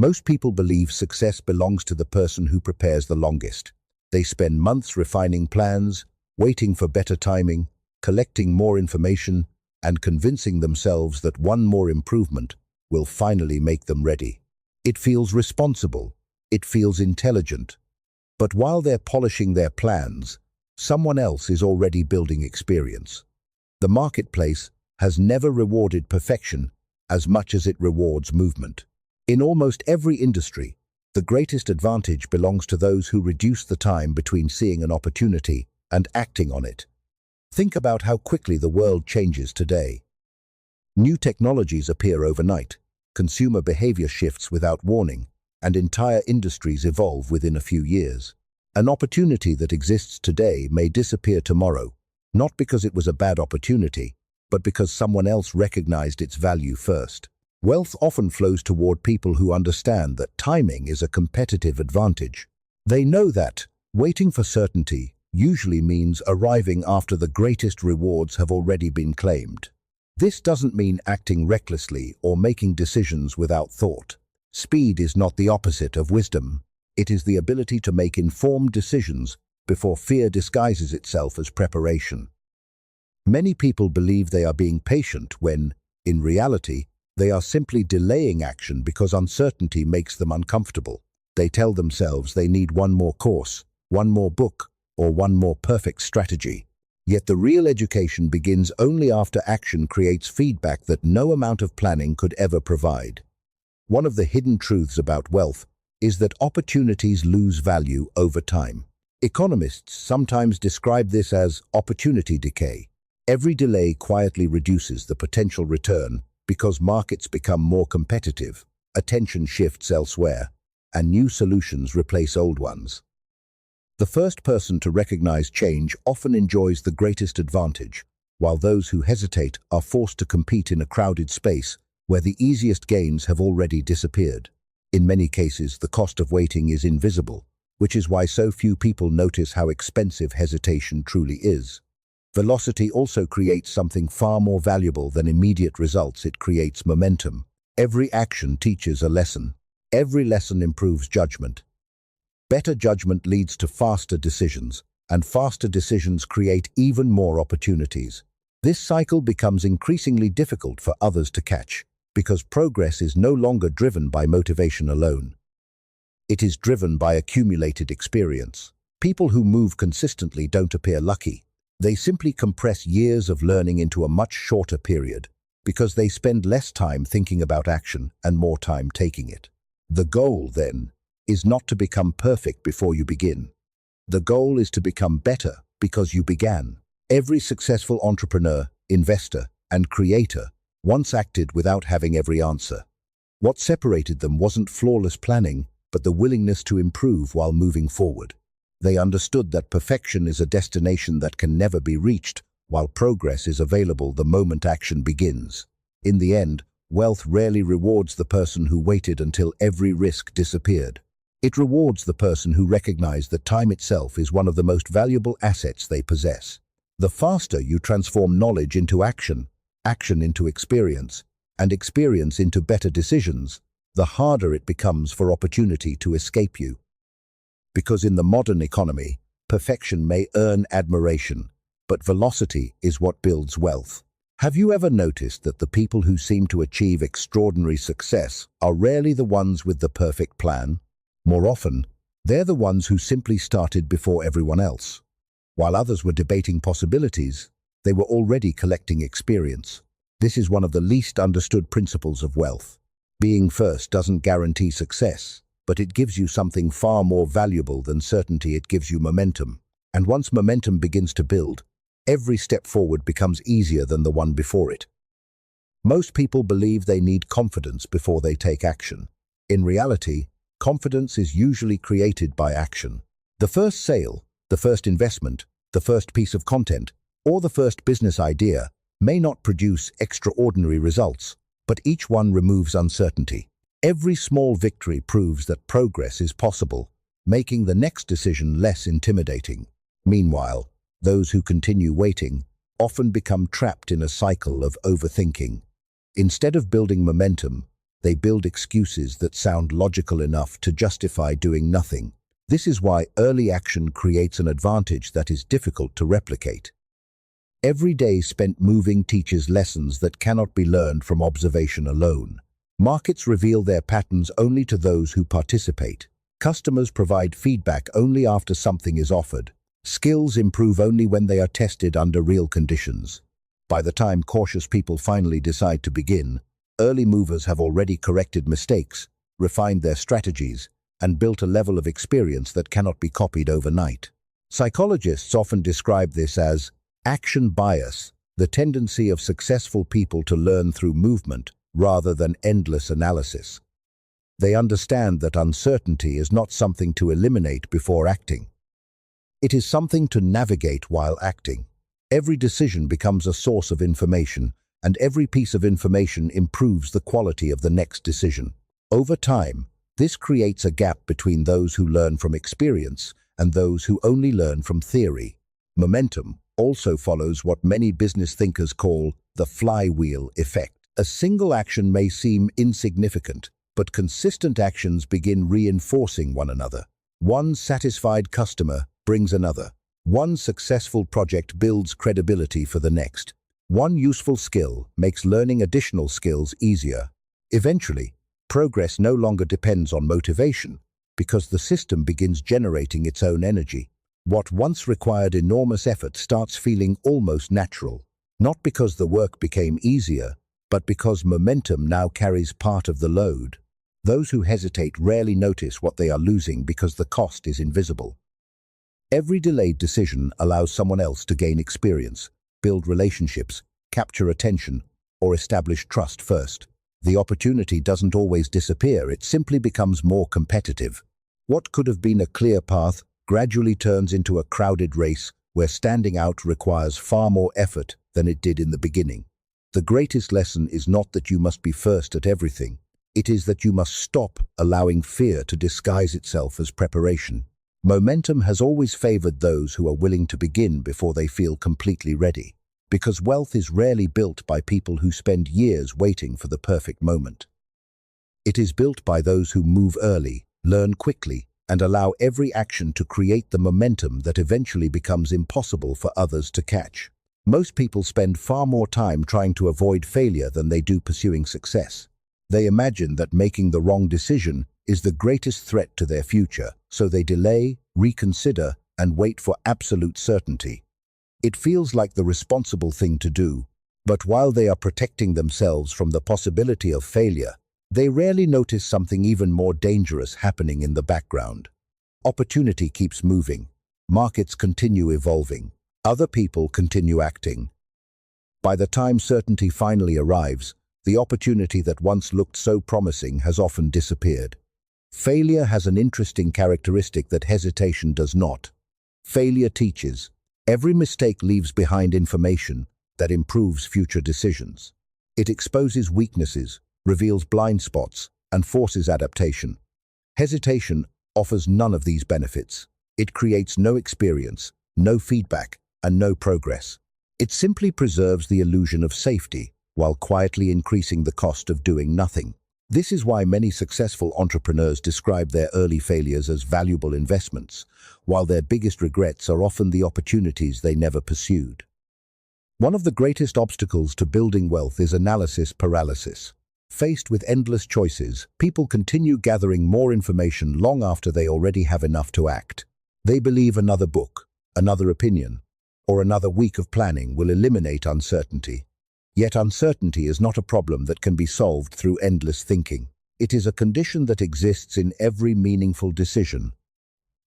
Most people believe success belongs to the person who prepares the longest. They spend months refining plans, waiting for better timing, collecting more information, and convincing themselves that one more improvement will finally make them ready. It feels responsible. It feels intelligent. But while they're polishing their plans, someone else is already building experience. The marketplace has never rewarded perfection as much as it rewards movement. In almost every industry, the greatest advantage belongs to those who reduce the time between seeing an opportunity and acting on it. Think about how quickly the world changes today. New technologies appear overnight, consumer behavior shifts without warning, and entire industries evolve within a few years. An opportunity that exists today may disappear tomorrow, not because it was a bad opportunity, but because someone else recognized its value first. Wealth often flows toward people who understand that timing is a competitive advantage. They know that waiting for certainty usually means arriving after the greatest rewards have already been claimed. This doesn't mean acting recklessly or making decisions without thought. Speed is not the opposite of wisdom. It is the ability to make informed decisions before fear disguises itself as preparation. Many people believe they are being patient when, in reality, they are simply delaying action because uncertainty makes them uncomfortable. They tell themselves they need one more course, one more book, or one more perfect strategy. Yet the real education begins only after action creates feedback that no amount of planning could ever provide. One of the hidden truths about wealth is that opportunities lose value over time. Economists sometimes describe this as opportunity decay. Every delay quietly reduces the potential return because markets become more competitive, attention shifts elsewhere, and new solutions replace old ones. The first person to recognize change often enjoys the greatest advantage, while those who hesitate are forced to compete in a crowded space where the easiest gains have already disappeared. In many cases, the cost of waiting is invisible, which is why so few people notice how expensive hesitation truly is. Velocity also creates something far more valuable than immediate results. It creates momentum. Every action teaches a lesson. Every lesson improves judgment. Better judgment leads to faster decisions, and faster decisions create even more opportunities. This cycle becomes increasingly difficult for others to catch, because progress is no longer driven by motivation alone. It is driven by accumulated experience. People who move consistently don't appear lucky. They simply compress years of learning into a much shorter period, because they spend less time thinking about action and more time taking it. The goal, then, is not to become perfect before you begin. The goal is to become better because you began. Every successful entrepreneur, investor, and creator once acted without having every answer. What separated them wasn't flawless planning, but the willingness to improve while moving forward. They understood that perfection is a destination that can never be reached, while progress is available the moment action begins. In the end, wealth rarely rewards the person who waited until every risk disappeared. It rewards the person who recognized that time itself is one of the most valuable assets they possess. The faster you transform knowledge into action, action into experience, and experience into better decisions, the harder it becomes for opportunity to escape you. Because in the modern economy, perfection may earn admiration, but velocity is what builds wealth. Have you ever noticed that the people who seem to achieve extraordinary success are rarely the ones with the perfect plan? More often, they're the ones who simply started before everyone else. While others were debating possibilities, they were already collecting experience. This is one of the least understood principles of wealth. Being first doesn't guarantee success, but it gives you something far more valuable than certainty. It gives you momentum. And once momentum begins to build, every step forward becomes easier than the one before it. Most people believe they need confidence before they take action. In reality, confidence is usually created by action. The first sale, the first investment, the first piece of content, or the first business idea may not produce extraordinary results, but each one removes uncertainty. Every small victory proves that progress is possible, making the next decision less intimidating. Meanwhile, those who continue waiting often become trapped in a cycle of overthinking. Instead of building momentum, They build excuses that sound logical enough to justify doing nothing. This is why early action creates an advantage that is difficult to replicate. Every day spent moving teaches lessons that cannot be learned from observation alone. Markets reveal their patterns only to those who participate. Customers provide feedback only after something is offered. Skills improve only when they are tested under real conditions. By the time cautious people finally decide to begin, early movers have already corrected mistakes, refined their strategies, and built a level of experience that cannot be copied overnight. Psychologists often describe this as action bias, the tendency of successful people to learn through movement rather than endless analysis. They understand that uncertainty is not something to eliminate before acting. It is something to navigate while acting. Every decision becomes a source of information, and every piece of information improves the quality of the next decision. Over time, this creates a gap between those who learn from experience and those who only learn from theory. Momentum also follows what many business thinkers call the flywheel effect. A single action may seem insignificant, but consistent actions begin reinforcing one another. One satisfied customer brings another. One successful project builds credibility for the next. One useful skill makes learning additional skills easier. Eventually, progress no longer depends on motivation, because the system begins generating its own energy. What once required enormous effort starts feeling almost natural, not because the work became easier, but because momentum now carries part of the load. Those who hesitate rarely notice what they are losing because the cost is invisible. Every delayed decision allows someone else to gain experience, build relationships, capture attention, or establish trust first. The opportunity doesn't always disappear, it simply becomes more competitive. What could have been a clear path gradually turns into a crowded race where standing out requires far more effort than it did in the beginning. The greatest lesson is not that you must be first at everything. It is that you must stop allowing fear to disguise itself as preparation. Momentum has always favored those who are willing to begin before they feel completely ready, because wealth is rarely built by people who spend years waiting for the perfect moment. It is built by those who move early, learn quickly, and allow every action to create the momentum that eventually becomes impossible for others to catch. Most people spend far more time trying to avoid failure than they do pursuing success. They imagine that making the wrong decision is the greatest threat to their future, so they delay, reconsider, and wait for absolute certainty. It feels like the responsible thing to do, but while they are protecting themselves from the possibility of failure, they rarely notice something even more dangerous happening in the background. Opportunity keeps moving. Markets continue evolving. Other people continue acting. By the time certainty finally arrives, the opportunity that once looked so promising has often disappeared. Failure has an interesting characteristic that hesitation does not. Failure teaches. Every mistake leaves behind information that improves future decisions. It exposes weaknesses, reveals blind spots, and forces adaptation. Hesitation offers none of these benefits. It creates no experience, no feedback, and no progress. It simply preserves the illusion of safety, while quietly increasing the cost of doing nothing. This is why many successful entrepreneurs describe their early failures as valuable investments, while their biggest regrets are often the opportunities they never pursued. One of the greatest obstacles to building wealth is analysis paralysis. Faced with endless choices, people continue gathering more information long after they already have enough to act. They believe another book, another opinion, or another week of planning will eliminate uncertainty. Yet uncertainty is not a problem that can be solved through endless thinking. It is a condition that exists in every meaningful decision.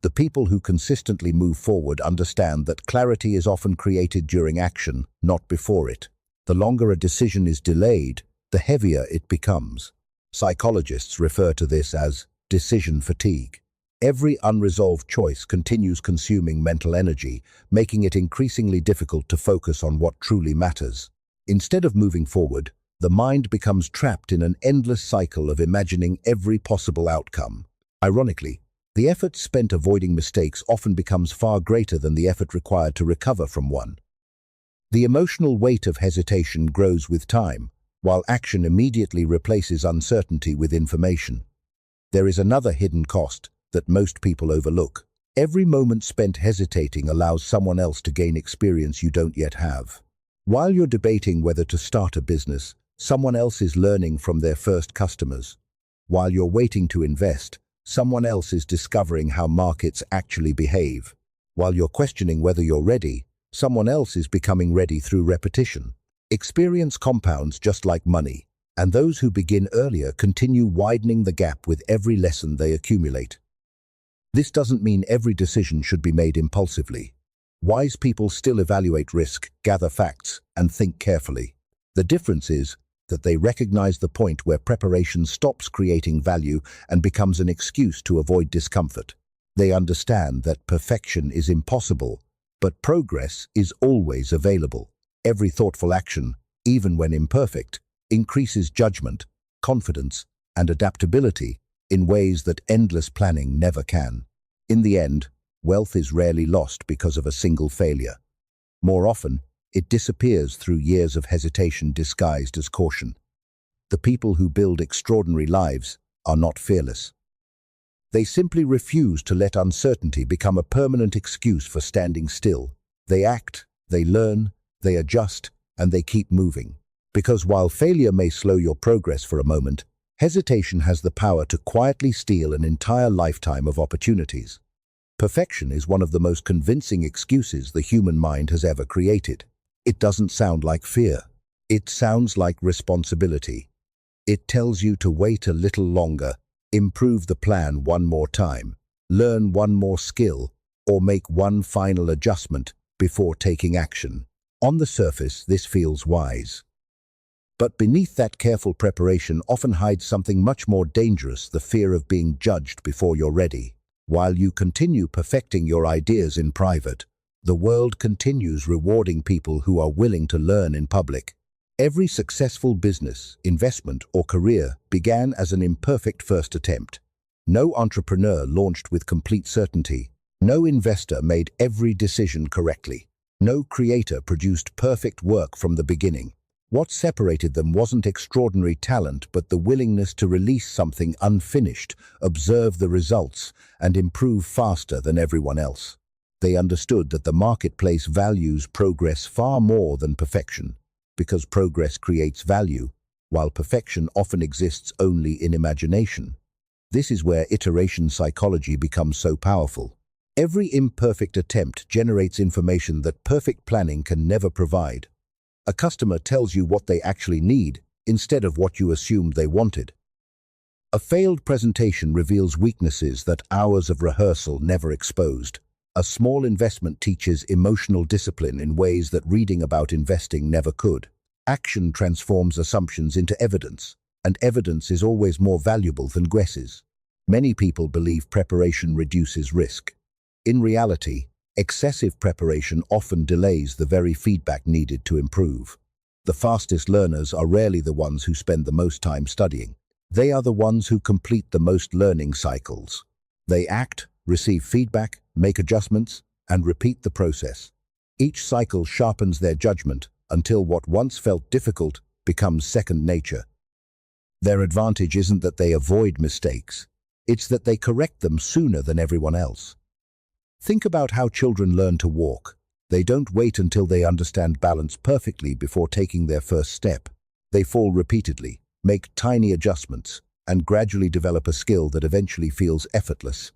The people who consistently move forward understand that clarity is often created during action, not before it. The longer a decision is delayed, the heavier it becomes. Psychologists refer to this as decision fatigue. Every unresolved choice continues consuming mental energy, making it increasingly difficult to focus on what truly matters. Instead of moving forward, the mind becomes trapped in an endless cycle of imagining every possible outcome. Ironically, the effort spent avoiding mistakes often becomes far greater than the effort required to recover from one. The emotional weight of hesitation grows with time, while action immediately replaces uncertainty with information. There is another hidden cost that most people overlook. Every moment spent hesitating allows someone else to gain experience you don't yet have. While you're debating whether to start a business, someone else is learning from their first customers. While you're waiting to invest, someone else is discovering how markets actually behave. While you're questioning whether you're ready, someone else is becoming ready through repetition. Experience compounds just like money, and those who begin earlier continue widening the gap with every lesson they accumulate. This doesn't mean every decision should be made impulsively. Wise people still evaluate risk, gather facts, and think carefully. The difference is that they recognize the point where preparation stops creating value and becomes an excuse to avoid discomfort. They understand that perfection is impossible, but progress is always available. Every thoughtful action, even when imperfect, increases judgment, confidence, and adaptability in ways that endless planning never can. In the end, wealth is rarely lost because of a single failure. More often, it disappears through years of hesitation disguised as caution. The people who build extraordinary lives are not fearless. They simply refuse to let uncertainty become a permanent excuse for standing still. They act, they learn, they adjust, and they keep moving. Because while failure may slow your progress for a moment, hesitation has the power to quietly steal an entire lifetime of opportunities. Perfection is one of the most convincing excuses the human mind has ever created. It doesn't sound like fear. It sounds like responsibility. It tells you to wait a little longer, improve the plan one more time, learn one more skill, or make one final adjustment before taking action. On the surface, this feels wise. But beneath that careful preparation often hides something much more dangerous: the fear of being judged before you're ready. While you continue perfecting your ideas in private, the world continues rewarding people who are willing to learn in public. Every successful business, investment, or career began as an imperfect first attempt. No entrepreneur launched with complete certainty. No investor made every decision correctly. No creator produced perfect work from the beginning. What separated them wasn't extraordinary talent, but the willingness to release something unfinished, observe the results, and improve faster than everyone else. They understood that the marketplace values progress far more than perfection, because progress creates value, while perfection often exists only in imagination. This is where iteration psychology becomes so powerful. Every imperfect attempt generates information that perfect planning can never provide. A customer tells you what they actually need instead of what you assumed they wanted. A failed presentation reveals weaknesses that hours of rehearsal never exposed. A small investment teaches emotional discipline in ways that reading about investing never could. Action transforms assumptions into evidence, and evidence is always more valuable than guesses. Many people believe preparation reduces risk. In reality, excessive preparation often delays the very feedback needed to improve. The fastest learners are rarely the ones who spend the most time studying. They are the ones who complete the most learning cycles. They act, receive feedback, make adjustments, and repeat the process. Each cycle sharpens their judgment until what once felt difficult becomes second nature. Their advantage isn't that they avoid mistakes, it's that they correct them sooner than everyone else. Think about how children learn to walk. They don't wait until they understand balance perfectly before taking their first step. They fall repeatedly, make tiny adjustments, and gradually develop a skill that eventually feels effortless.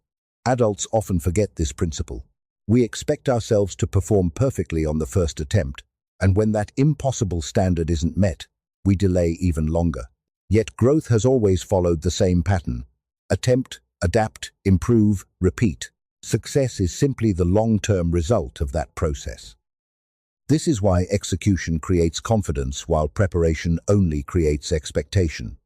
Adults often forget this principle. We expect ourselves to perform perfectly on the first attempt, and when that impossible standard isn't met, we delay even longer. Yet growth has always followed the same pattern. Attempt, adapt, improve, repeat. Success is simply the long-term result of that process. This is why execution creates confidence while preparation only creates expectation.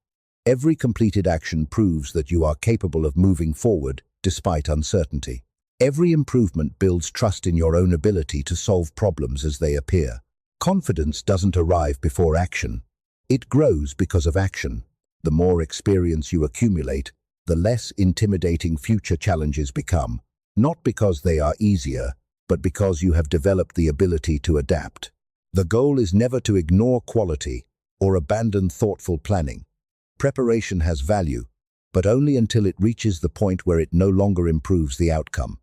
Every completed action proves that you are capable of moving forward despite uncertainty. Every improvement builds trust in your own ability to solve problems as they appear. Confidence doesn't arrive before action. It grows because of action. The more experience you accumulate, the less intimidating future challenges become, not because they are easier, but because you have developed the ability to adapt. The goal is never to ignore quality or abandon thoughtful planning. Preparation has value, but only until it reaches the point where it no longer improves the outcome.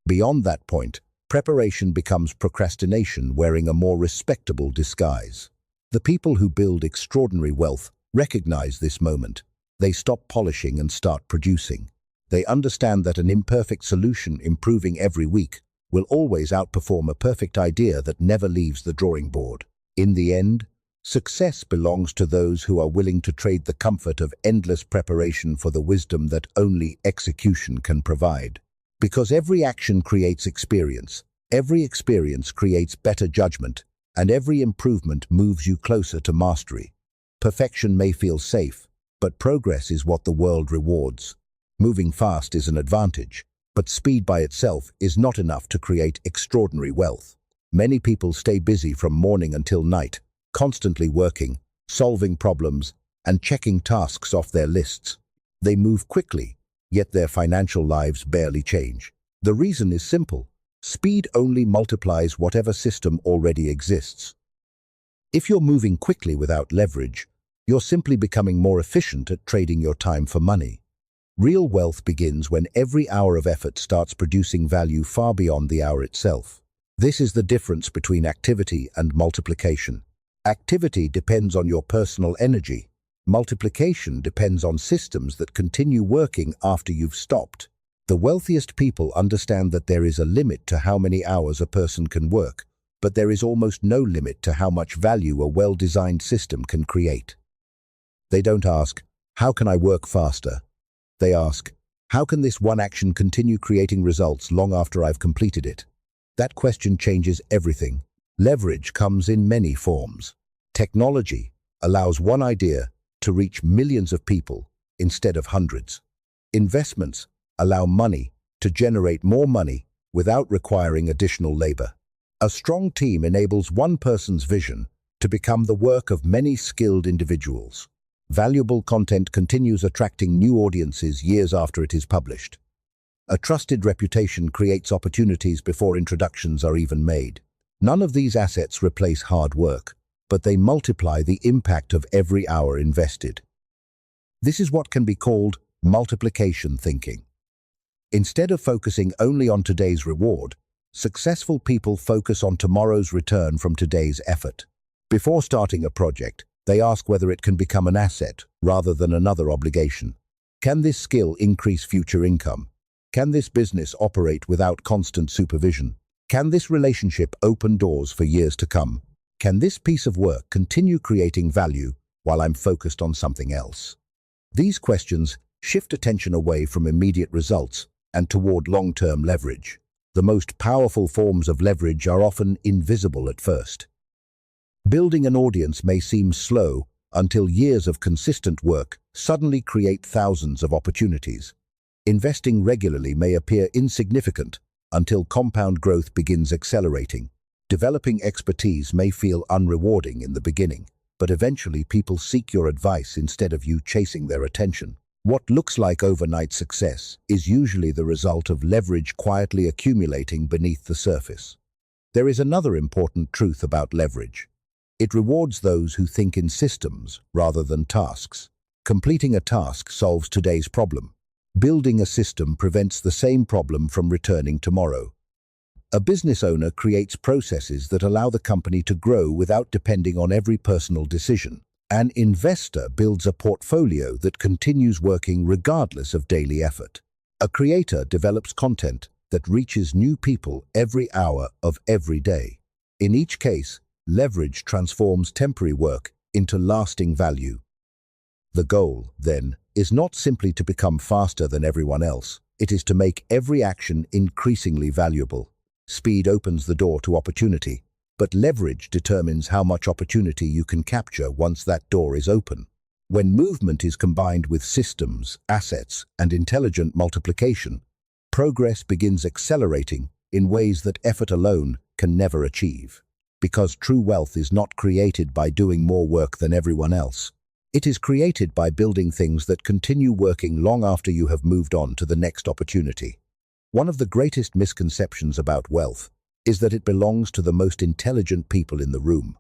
Beyond that point, preparation becomes procrastination wearing a more respectable disguise. The people who build extraordinary wealth recognize this moment. They stop polishing and start producing. They understand that an imperfect solution improving every week will always outperform a perfect idea that never leaves the drawing board. In the end, success belongs to those who are willing to trade the comfort of endless preparation for the wisdom that only execution can provide. Because every action creates experience, every experience creates better judgment, and every improvement moves you closer to mastery. Perfection may feel safe, but progress is what the world rewards. Moving fast is an advantage, but speed by itself is not enough to create extraordinary wealth. Many people stay busy from morning until night, constantly working, solving problems, and checking tasks off their lists. They move quickly, yet their financial lives barely change. The reason is simple. Speed only multiplies whatever system already exists. If you're moving quickly without leverage, you're simply becoming more efficient at trading your time for money. Real wealth begins when every hour of effort starts producing value far beyond the hour itself. This is the difference between activity and multiplication. Activity depends on your personal energy. Multiplication depends on systems that continue working after you've stopped. The wealthiest people understand that there is a limit to how many hours a person can work, but there is almost no limit to how much value a well-designed system can create. They don't ask, "How can I work faster?" They ask, "How can this one action continue creating results long after I've completed it?" That question changes everything. Leverage comes in many forms. Technology allows one idea to reach millions of people instead of hundreds. Investments allow money to generate more money without requiring additional labor. A strong team enables one person's vision to become the work of many skilled individuals. Valuable content continues attracting new audiences years after it is published. A trusted reputation creates opportunities before introductions are even made. None of these assets replace hard work, but they multiply the impact of every hour invested. This is what can be called multiplication thinking. Instead of focusing only on today's reward, successful people focus on tomorrow's return from today's effort. Before starting a project, they ask whether it can become an asset rather than another obligation. Can this skill increase future income? Can this business operate without constant supervision? Can this relationship open doors for years to come? Can this piece of work continue creating value while I'm focused on something else? These questions shift attention away from immediate results and toward long-term leverage. The most powerful forms of leverage are often invisible at first. Building an audience may seem slow until years of consistent work suddenly create thousands of opportunities. Investing regularly may appear insignificant until compound growth begins accelerating. Developing expertise may feel unrewarding in the beginning, but eventually people seek your advice instead of you chasing their attention. What looks like overnight success is usually the result of leverage quietly accumulating beneath the surface. There is another important truth about leverage. It rewards those who think in systems rather than tasks. Completing a task solves today's problem. Building a system prevents the same problem from returning tomorrow. A business owner creates processes that allow the company to grow without depending on every personal decision. An investor builds a portfolio that continues working regardless of daily effort. A creator develops content that reaches new people every hour of every day. In each case, leverage transforms temporary work into lasting value. The goal, then, is not simply to become faster than everyone else. It is to make every action increasingly valuable. Speed opens the door to opportunity, but leverage determines how much opportunity you can capture once that door is open. When movement is combined with systems, assets, and intelligent multiplication, progress begins accelerating in ways that effort alone can never achieve. Because true wealth is not created by doing more work than everyone else. It is created by building things that continue working long after you have moved on to the next opportunity. One of the greatest misconceptions about wealth is that it belongs to the most intelligent people in the room.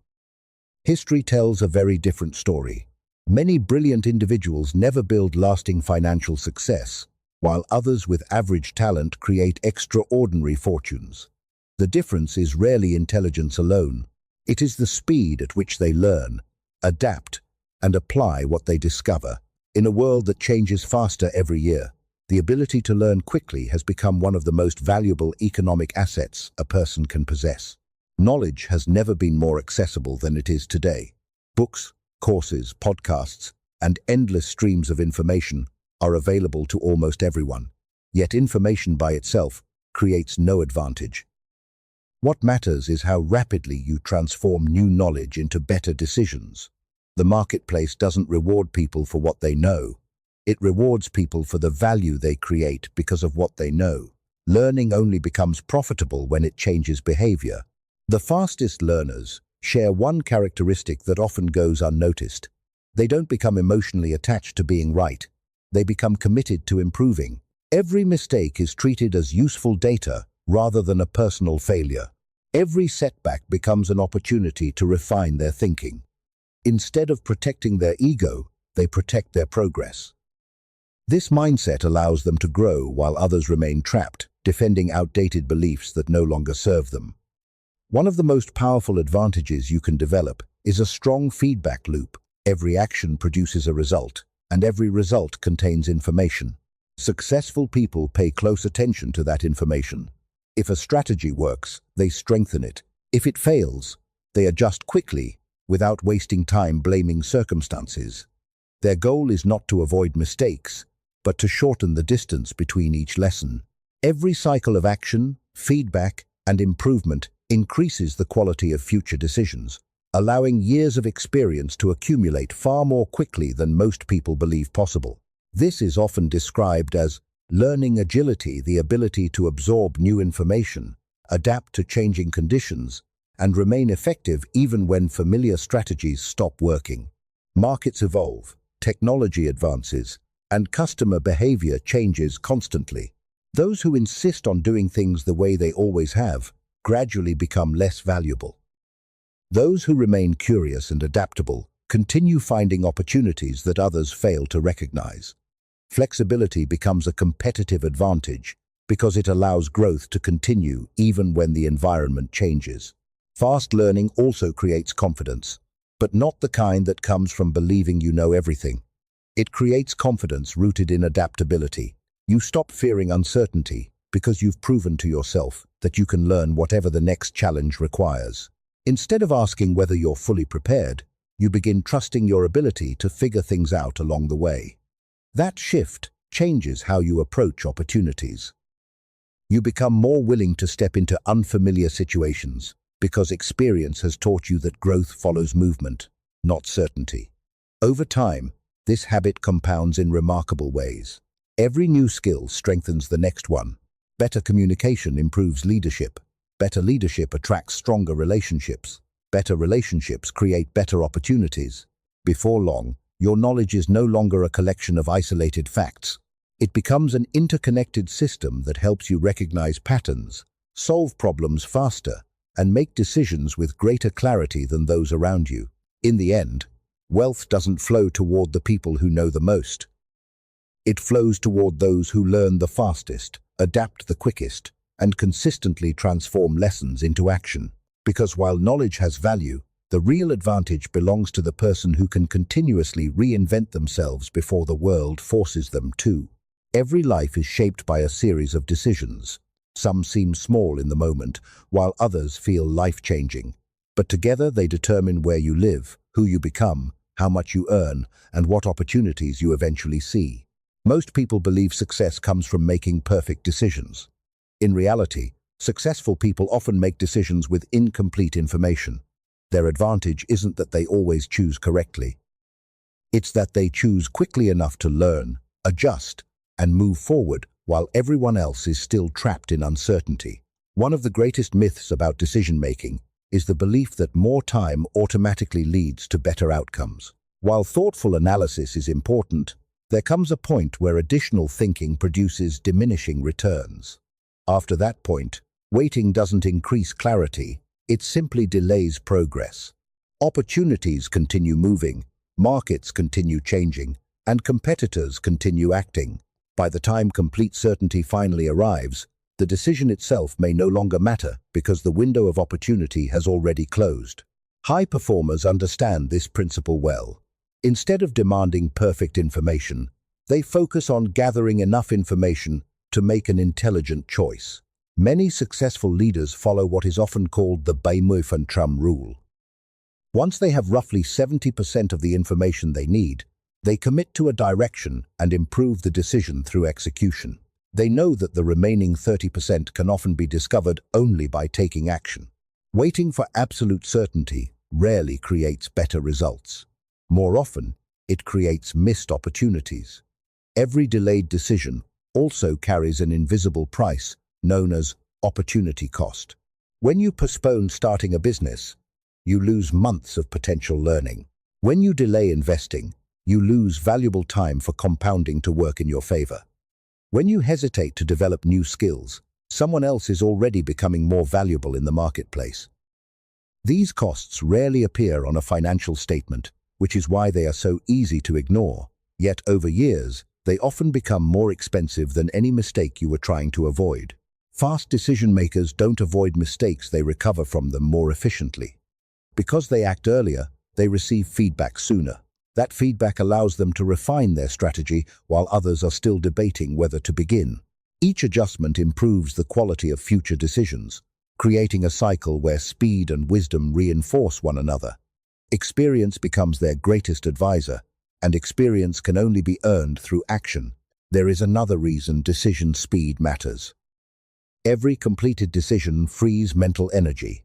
History tells a very different story. Many brilliant individuals never build lasting financial success, while others with average talent create extraordinary fortunes. The difference is rarely intelligence alone. It is the speed at which they learn, adapt, and apply what they discover. In a world that changes faster every year, the ability to learn quickly has become one of the most valuable economic assets a person can possess. Knowledge has never been more accessible than it is today. Books, courses, podcasts, and endless streams of information are available to almost everyone. Yet information by itself creates no advantage. What matters is how rapidly you transform new knowledge into better decisions. The marketplace doesn't reward people for what they know. It rewards people for the value they create because of what they know. Learning only becomes profitable when it changes behavior. The fastest learners share one characteristic that often goes unnoticed. They don't become emotionally attached to being right. They become committed to improving. Every mistake is treated as useful data rather than a personal failure. Every setback becomes an opportunity to refine their thinking. Instead of protecting their ego, they protect their progress. This mindset allows them to grow while others remain trapped, defending outdated beliefs that no longer serve them. One of the most powerful advantages you can develop is a strong feedback loop. Every action produces a result, and every result contains information. Successful people pay close attention to that information. If a strategy works, they strengthen it. If it fails, they adjust quickly, without wasting time blaming circumstances. Their goal is not to avoid mistakes, but to shorten the distance between each lesson. Every cycle of action, feedback, and improvement increases the quality of future decisions, allowing years of experience to accumulate far more quickly than most people believe possible. This is often described as learning agility, the ability to absorb new information, adapt to changing conditions, and remain effective even when familiar strategies stop working. Markets evolve, technology advances, and customer behavior changes constantly. Those who insist on doing things the way they always have gradually become less valuable. Those who remain curious and adaptable continue finding opportunities that others fail to recognize. Flexibility becomes a competitive advantage because it allows growth to continue even when the environment changes. Fast learning also creates confidence, but not the kind that comes from believing you know everything. It creates confidence rooted in adaptability. You stop fearing uncertainty because you've proven to yourself that you can learn whatever the next challenge requires. Instead of asking whether you're fully prepared, you begin trusting your ability to figure things out along the way. That shift changes how you approach opportunities. You become more willing to step into unfamiliar situations because experience has taught you that growth follows movement, not certainty. Over time, this habit compounds in remarkable ways. Every new skill strengthens the next one. Better communication improves leadership. Better leadership attracts stronger relationships. Better relationships create better opportunities. Before long, your knowledge is no longer a collection of isolated facts. It becomes an interconnected system that helps you recognize patterns, solve problems faster, and make decisions with greater clarity than those around you. In the end, wealth doesn't flow toward the people who know the most. It flows toward those who learn the fastest, adapt the quickest, and consistently transform lessons into action. Because while knowledge has value, the real advantage belongs to the person who can continuously reinvent themselves before the world forces them to. Every life is shaped by a series of decisions. Some seem small in the moment, while others feel life-changing. But together they determine where you live, who you become, how much you earn, and what opportunities you eventually see. Most people believe success comes from making perfect decisions. In reality, successful people often make decisions with incomplete information. Their advantage isn't that they always choose correctly. It's that they choose quickly enough to learn, adjust, and move forward while everyone else is still trapped in uncertainty. One of the greatest myths about decision-making is the belief that more time automatically leads to better outcomes. While thoughtful analysis is important, there comes a point where additional thinking produces diminishing returns. After that point, waiting doesn't increase clarity, it simply delays progress. Opportunities continue moving, markets continue changing, and competitors continue acting. By the time complete certainty finally arrives, the decision itself may no longer matter because the window of opportunity has already closed. High performers understand this principle well. Instead of demanding perfect information, they focus on gathering enough information to make an intelligent choice. Many successful leaders follow what is often called the 70% rule. Once they have roughly 70% of the information they need, they commit to a direction and improve the decision through execution. They know that the remaining 30% can often be discovered only by taking action. Waiting for absolute certainty rarely creates better results. More often, it creates missed opportunities. Every delayed decision also carries an invisible price known as opportunity cost. When you postpone starting a business, you lose months of potential learning. When you delay investing, you lose valuable time for compounding to work in your favor. When you hesitate to develop new skills, someone else is already becoming more valuable in the marketplace. These costs rarely appear on a financial statement, which is why they are so easy to ignore. Yet over years, they often become more expensive than any mistake you were trying to avoid. Fast decision makers don't avoid mistakes, they recover from them more efficiently. Because they act earlier, they receive feedback sooner. That feedback allows them to refine their strategy while others are still debating whether to begin. Each adjustment improves the quality of future decisions, creating a cycle where speed and wisdom reinforce one another. Experience becomes their greatest advisor, and experience can only be earned through action. There is another reason decision speed matters. Every completed decision frees mental energy.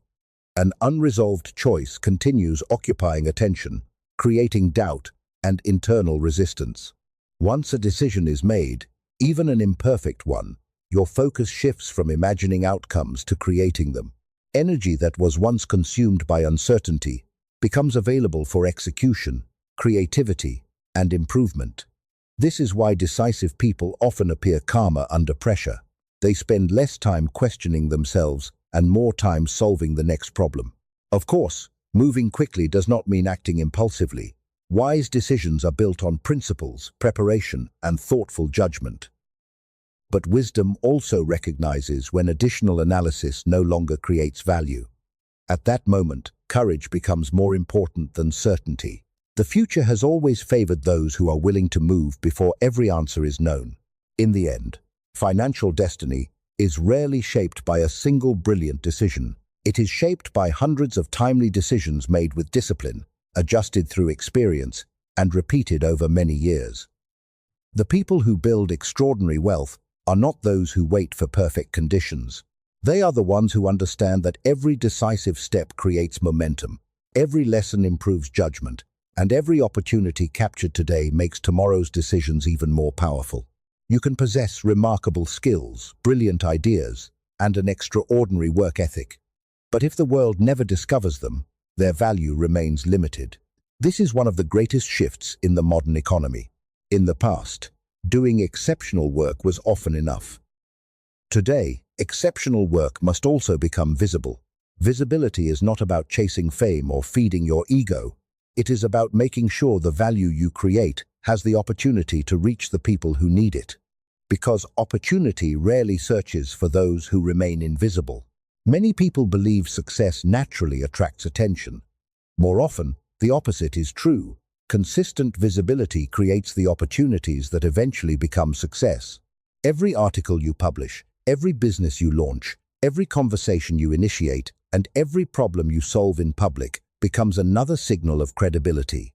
An unresolved choice continues occupying attention, creating doubt and internal resistance. Once a decision is made, even an imperfect one, your focus shifts from imagining outcomes to creating them. Energy that was once consumed by uncertainty becomes available for execution, creativity, and improvement. This is why decisive people often appear calmer under pressure. They spend less time questioning themselves and more time solving the next problem. Of course, moving quickly does not mean acting impulsively. Wise decisions are built on principles, preparation, and thoughtful judgment. But wisdom also recognizes when additional analysis no longer creates value. At that moment, courage becomes more important than certainty. The future has always favored those who are willing to move before every answer is known. In the end, financial destiny is rarely shaped by a single brilliant decision. It is shaped by hundreds of timely decisions made with discipline, adjusted through experience, and repeated over many years. The people who build extraordinary wealth are not those who wait for perfect conditions. They are the ones who understand that every decisive step creates momentum, every lesson improves judgment, and every opportunity captured today makes tomorrow's decisions even more powerful. You can possess remarkable skills, brilliant ideas, and an extraordinary work ethic. But if the world never discovers them, their value remains limited. This is one of the greatest shifts in the modern economy. In the past, doing exceptional work was often enough. Today, exceptional work must also become visible. Visibility is not about chasing fame or feeding your ego. It is about making sure the value you create has the opportunity to reach the people who need it. Because opportunity rarely searches for those who remain invisible. Many people believe success naturally attracts attention. More often, the opposite is true. Consistent visibility creates the opportunities that eventually become success. Every article you publish, every business you launch, every conversation you initiate, and every problem you solve in public becomes another signal of credibility.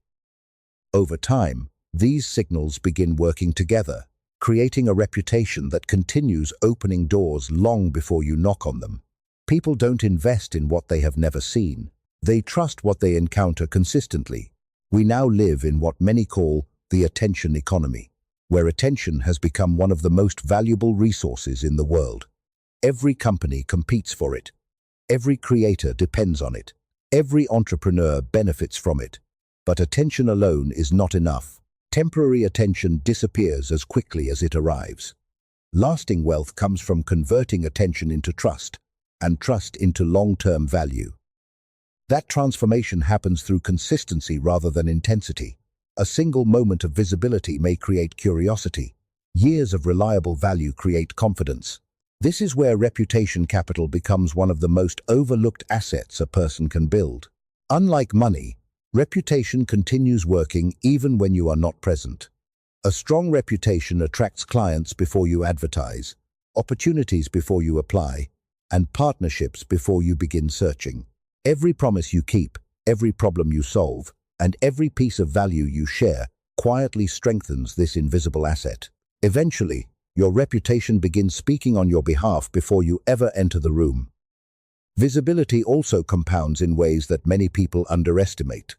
Over time, these signals begin working together, creating a reputation that continues opening doors long before you knock on them. People don't invest in what they have never seen. They trust what they encounter consistently. We now live in what many call the attention economy, where attention has become one of the most valuable resources in the world. Every company competes for it. Every creator depends on it. Every entrepreneur benefits from it. But attention alone is not enough. Temporary attention disappears as quickly as it arrives. Lasting wealth comes from converting attention into trust, and trust into long-term value. That transformation happens through consistency rather than intensity. A single moment of visibility may create curiosity. Years of reliable value create confidence. This is where reputation capital becomes one of the most overlooked assets a person can build. Unlike money, reputation continues working even when you are not present. A strong reputation attracts clients before you advertise, opportunities before you apply, and partnerships before you begin searching. Every promise you keep, every problem you solve, and every piece of value you share quietly strengthens this invisible asset. Eventually, your reputation begins speaking on your behalf before you ever enter the room. Visibility also compounds in ways that many people underestimate.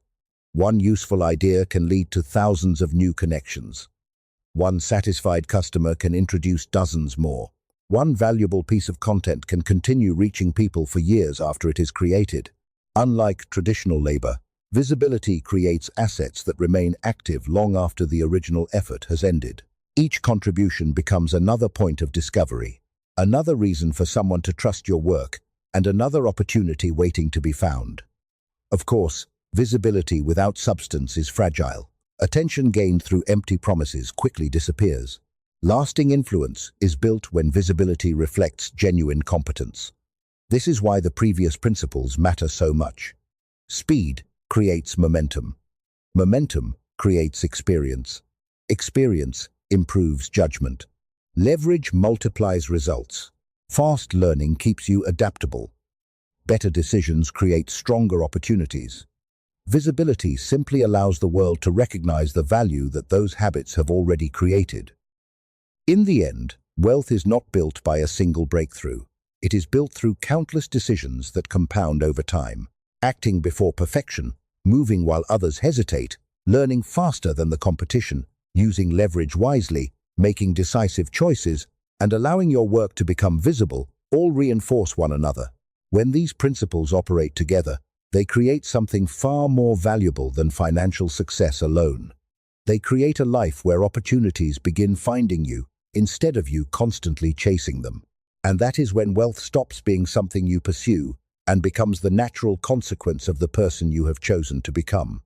One useful idea can lead to thousands of new connections. One satisfied customer can introduce dozens more. One valuable piece of content can continue reaching people for years after it is created. Unlike traditional labor, visibility creates assets that remain active long after the original effort has ended. Each contribution becomes another point of discovery, another reason for someone to trust your work, and another opportunity waiting to be found. Of course, visibility without substance is fragile. Attention gained through empty promises quickly disappears. Lasting influence is built when visibility reflects genuine competence. This is why the previous principles matter so much. Speed creates momentum. Momentum creates experience. Experience improves judgment. Leverage multiplies results. Fast learning keeps you adaptable. Better decisions create stronger opportunities. Visibility simply allows the world to recognize the value that those habits have already created. In the end, wealth is not built by a single breakthrough. It is built through countless decisions that compound over time. Acting before perfection, moving while others hesitate, learning faster than the competition, using leverage wisely, making decisive choices, and allowing your work to become visible, all reinforce one another. When these principles operate together, they create something far more valuable than financial success alone. They create a life where opportunities begin finding you, instead of you constantly chasing them. And that is when wealth stops being something you pursue and becomes the natural consequence of the person you have chosen to become.